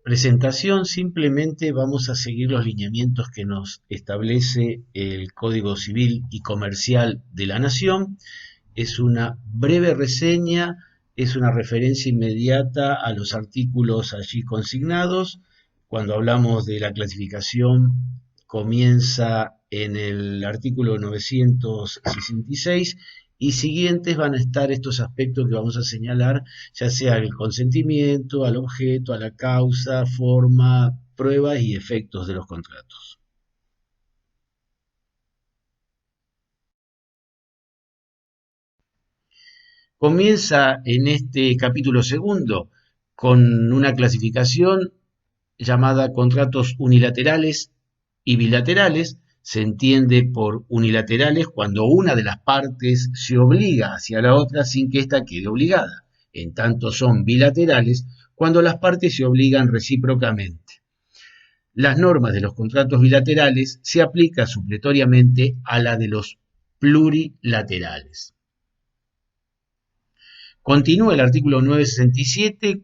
presentación simplemente vamos a seguir los lineamientos que nos establece el Código Civil y Comercial de la Nación. Es una breve reseña, es una referencia inmediata a los artículos allí consignados. Cuando hablamos de la clasificación, comienza en el artículo 966 y siguientes van a estar estos aspectos que vamos a señalar, ya sea el consentimiento, al objeto, a la causa, forma, pruebas y efectos de los contratos. Comienza en este capítulo segundo con una clasificación llamada contratos unilaterales y bilaterales. Se entiende por unilaterales cuando una de las partes se obliga hacia la otra sin que ésta quede obligada. En tanto son bilaterales cuando las partes se obligan recíprocamente. Las normas de los contratos bilaterales se aplican supletoriamente a la de los plurilaterales. Continúa el artículo 967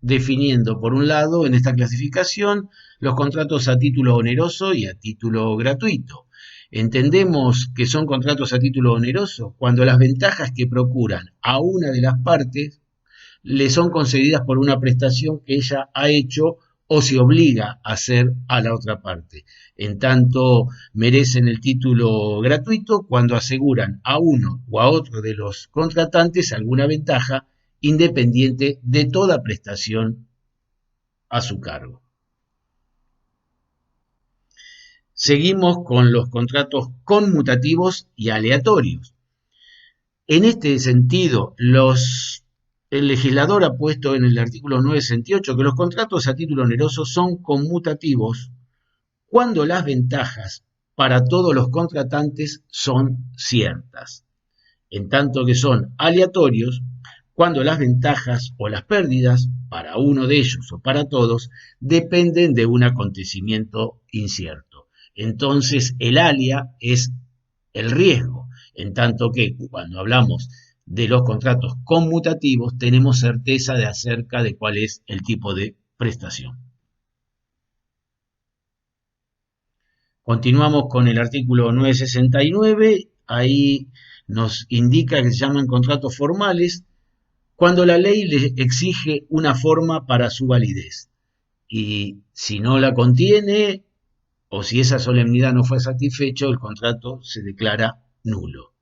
definiendo, por un lado, en esta clasificación, los contratos a título oneroso y a título gratuito. Entendemos que son contratos a título oneroso cuando las ventajas que procuran a una de las partes le son concedidas por una prestación que ella ha hecho o se obliga a hacer a la otra parte. En tanto, merecen el título gratuito cuando aseguran a uno o a otro de los contratantes alguna ventaja independiente de toda prestación a su cargo. Seguimos con los contratos conmutativos y aleatorios. En este sentido, el legislador ha puesto en el artículo 968 que los contratos a título oneroso son conmutativos cuando las ventajas para todos los contratantes son ciertas, en tanto que son aleatorios cuando las ventajas o las pérdidas para uno de ellos o para todos dependen de un acontecimiento incierto. Entonces el alia es el riesgo, en tanto que cuando hablamos de los contratos conmutativos tenemos certeza acerca de cuál es el tipo de prestación. Continuamos con el artículo 969, ahí nos indica que se llaman contratos formales cuando la ley le exige una forma para su validez y si no la contiene o si esa solemnidad no fue satisfecho, el contrato se declara nulo.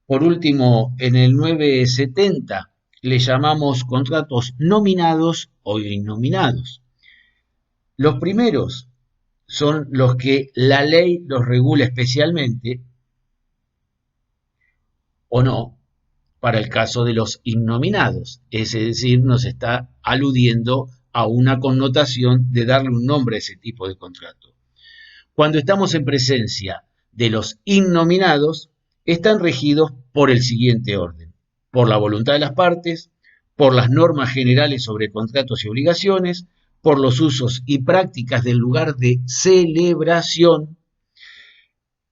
Por último, en el 970 le llamamos contratos nominados o innominados. Los primeros son los que la ley los regula especialmente o no, para el caso de los innominados, es decir, nos está aludiendo a una connotación de darle un nombre a ese tipo de contrato. Cuando estamos en presencia de los innominados, están regidos por el siguiente orden: por la voluntad de las partes, por las normas generales sobre contratos y obligaciones, por los usos y prácticas del lugar de celebración.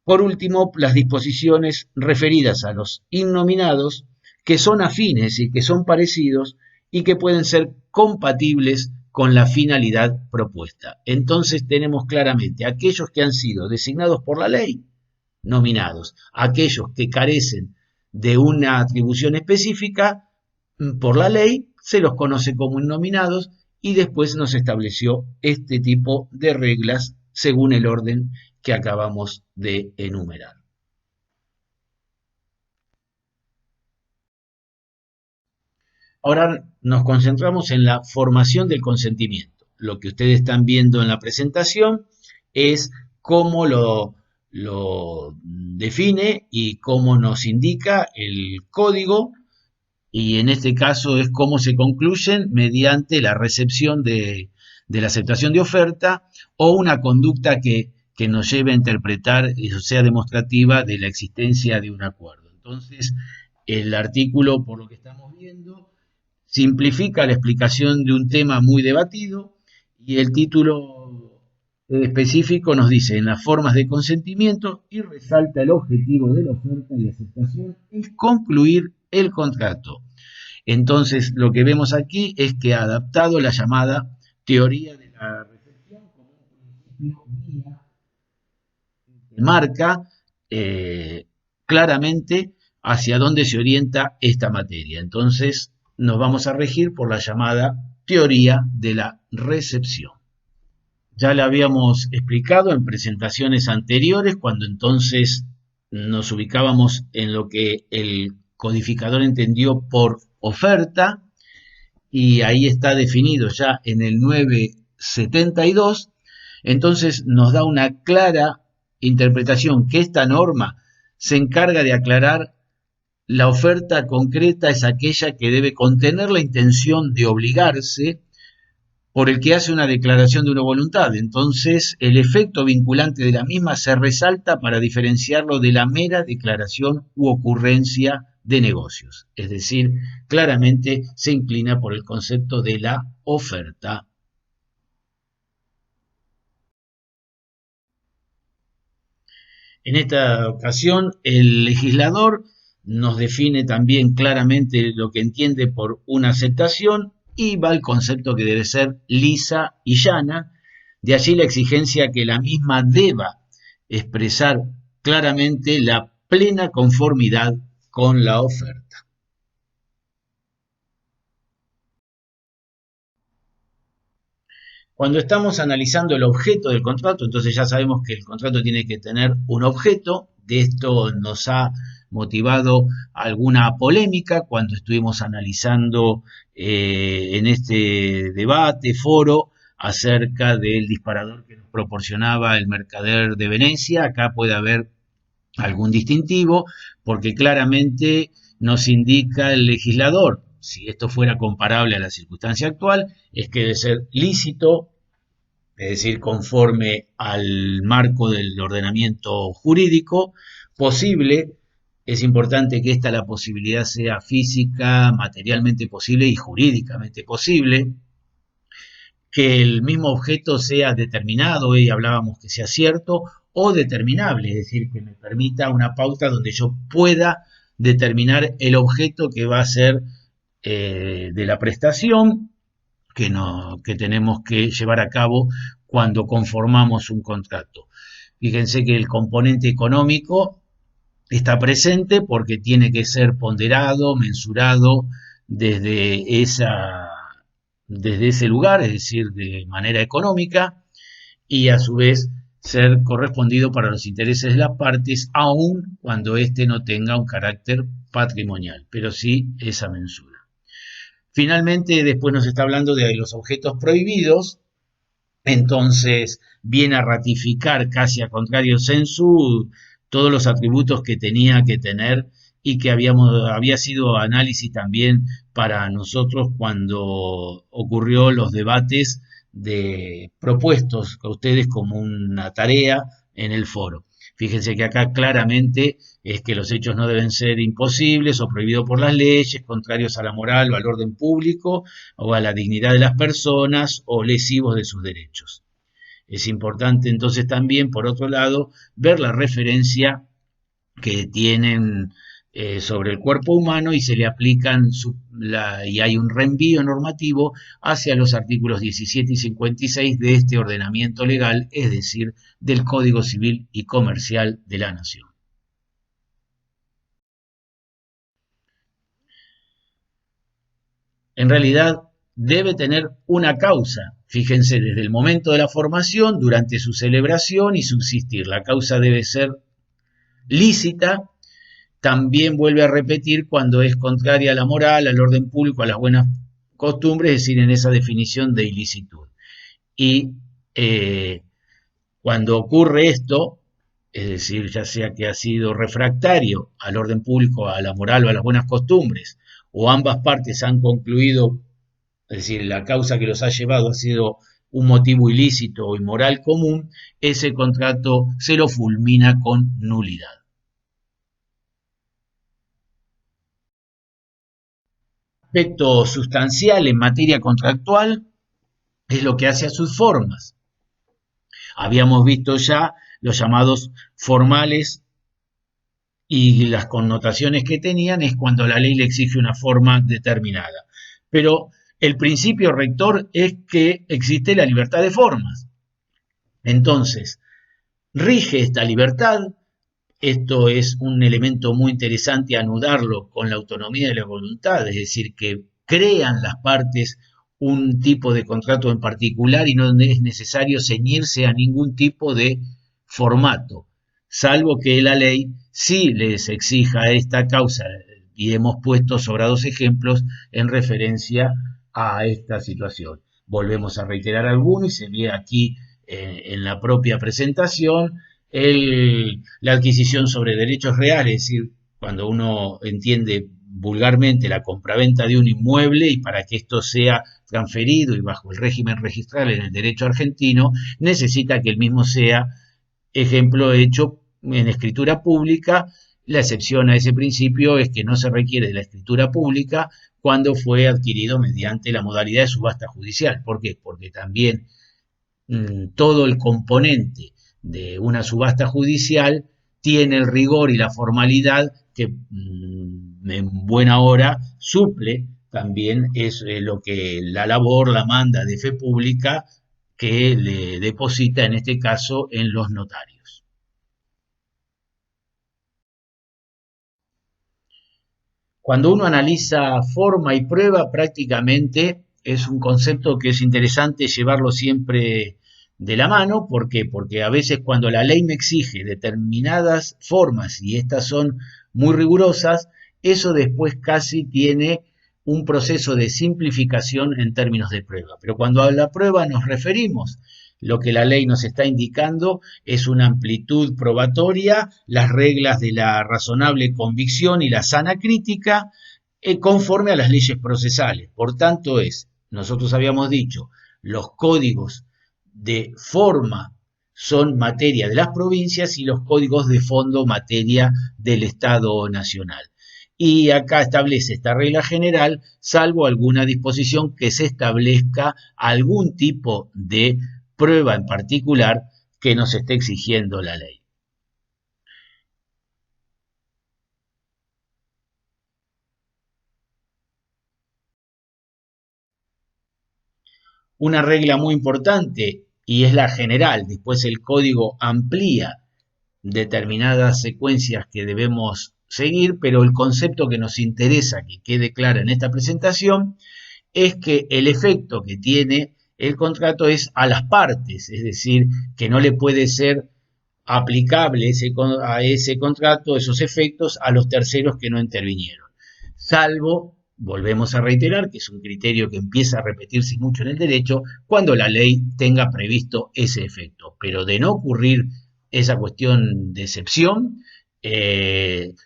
Por último, las disposiciones referidas a los innominados que son afines y que son parecidos y que pueden ser compatibles con la finalidad propuesta. Entonces tenemos claramente aquellos que han sido designados por la ley, nominados, aquellos que carecen de una atribución específica por la ley, se los conoce como innominados y después nos estableció este tipo de reglas según el orden que acabamos de enumerar. Ahora nos concentramos en la formación del consentimiento. Lo que ustedes están viendo en la presentación es cómo lo define y cómo nos indica el código, y en este caso es cómo se concluyen mediante la recepción de la aceptación de oferta o una conducta que nos lleve a interpretar y sea demostrativa de la existencia de un acuerdo. Entonces, el artículo, por lo que estamos viendo, simplifica la explicación de un tema muy debatido y el título específico nos dice: en las formas de consentimiento, y resalta el objetivo de la oferta y aceptación es concluir el contrato. Entonces, lo que vemos aquí es que ha adaptado la llamada teoría de la recepción como un principio guía que marca claramente hacia dónde se orienta esta materia. Entonces, nos vamos a regir por la llamada teoría de la recepción. Ya la habíamos explicado en presentaciones anteriores, cuando entonces nos ubicábamos en lo que el codificador entendió por oferta, y ahí está definido ya en el 972, entonces nos da una clara interpretación que esta norma se encarga de aclarar. La oferta concreta es aquella que debe contener la intención de obligarse por el que hace una declaración de una voluntad. Entonces, el efecto vinculante de la misma se resalta para diferenciarlo de la mera declaración u ocurrencia de negocios. Es decir, claramente se inclina por el concepto de la oferta. En esta ocasión, el legislador nos define también claramente lo que entiende por una aceptación y va al concepto que debe ser lisa y llana. De allí la exigencia que la misma deba expresar claramente la plena conformidad con la oferta. Cuando estamos analizando el objeto del contrato, entonces ya sabemos que el contrato tiene que tener un objeto. De esto nos ha motivado alguna polémica cuando estuvimos analizando en este debate, foro, acerca del disparador que nos proporcionaba el mercader de Venecia. Acá puede haber algún distintivo, porque claramente nos indica el legislador, si esto fuera comparable a la circunstancia actual, es que debe ser lícito, es decir, conforme al marco del ordenamiento jurídico, posible. Es importante que la posibilidad sea física, materialmente posible y jurídicamente posible, que el mismo objeto sea determinado, y hablábamos que sea cierto, o determinable, es decir, que me permita una pauta donde yo pueda determinar el objeto que va a ser de la prestación que tenemos que llevar a cabo cuando conformamos un contrato. Fíjense que el componente económico está presente porque tiene que ser ponderado, mensurado desde ese lugar, es decir, de manera económica, y a su vez ser correspondido para los intereses de las partes, aun cuando éste no tenga un carácter patrimonial, pero sí esa mensura. Finalmente, después nos está hablando de los objetos prohibidos. Entonces viene a ratificar casi a contrario sensu todos los atributos que tenía que tener y que había sido análisis también para nosotros cuando ocurrió los debates propuestos a ustedes como una tarea en el foro. Fíjense que acá claramente es que los hechos no deben ser imposibles o prohibidos por las leyes, contrarios a la moral o al orden público o a la dignidad de las personas o lesivos de sus derechos. Es importante entonces también, por otro lado, ver la referencia que tienen sobre el cuerpo humano y se le aplican y hay un reenvío normativo hacia los artículos 17 y 56 de este ordenamiento legal, es decir, del Código Civil y Comercial de la Nación. En realidad debe tener una causa. Fíjense, desde el momento de la formación, durante su celebración y subsistir. La causa debe ser lícita. También vuelve a repetir cuando es contraria a la moral, al orden público, a las buenas costumbres, es decir, en esa definición de ilicitud. Y cuando ocurre esto, es decir, ya sea que ha sido refractario al orden público, a la moral o a las buenas costumbres, o ambas partes han concluido, es decir, la causa que los ha llevado ha sido un motivo ilícito o inmoral común, ese contrato se lo fulmina con nulidad. Aspecto sustancial en materia contractual es lo que hace a sus formas. Habíamos visto ya los llamados formales y las connotaciones que tenían es cuando la ley le exige una forma determinada. Pero el principio rector es que existe la libertad de formas. Entonces, rige esta libertad. Esto es un elemento muy interesante anudarlo con la autonomía de la voluntad, es decir, que crean las partes un tipo de contrato en particular y no es necesario ceñirse a ningún tipo de formato, salvo que la ley sí les exija esta causa, y hemos puesto sobrados ejemplos en referencia a esta situación. Volvemos a reiterar algunos y se ve aquí en la propia presentación la adquisición sobre derechos reales, es decir, cuando uno entiende vulgarmente la compraventa de un inmueble y para que esto sea transferido y bajo el régimen registral en el derecho argentino, necesita que el mismo sea, ejemplo, hecho en escritura pública. La excepción a ese principio es que no se requiere de la escritura pública cuando fue adquirido mediante la modalidad de subasta judicial. ¿Por qué? Porque también todo el componente de una subasta judicial tiene el rigor y la formalidad que en buena hora suple también es lo que la labor, la manda de fe pública que le deposita en este caso en los notarios. Cuando uno analiza forma y prueba, prácticamente es un concepto que es interesante llevarlo siempre de la mano. ¿Por qué? Porque a veces cuando la ley me exige determinadas formas y estas son muy rigurosas, eso después casi tiene un proceso de simplificación en términos de prueba. Pero cuando a la prueba nos referimos, lo que la ley nos está indicando es una amplitud probatoria, las reglas de la razonable convicción y la sana crítica, conforme a las leyes procesales. Por tanto, nosotros habíamos dicho, los códigos de forma son materia de las provincias y los códigos de fondo materia del Estado Nacional. Y acá establece esta regla general, salvo alguna disposición que se establezca algún tipo de prueba en particular que nos esté exigiendo la ley. Una regla muy importante, y es la general, después el código amplía determinadas secuencias que debemos seguir, pero el concepto que nos interesa que quede claro en esta presentación es que el efecto que tiene el contrato es a las partes, es decir, que no le puede ser aplicable a ese contrato, esos efectos, a los terceros que no intervinieron. Salvo, volvemos a reiterar, que es un criterio que empieza a repetirse mucho en el derecho, cuando la ley tenga previsto ese efecto. Pero de no ocurrir esa cuestión de excepción,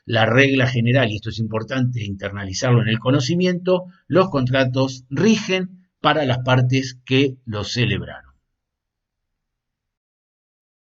la regla general, y esto es importante internalizarlo en el conocimiento, los contratos rigen para las partes que los celebraron.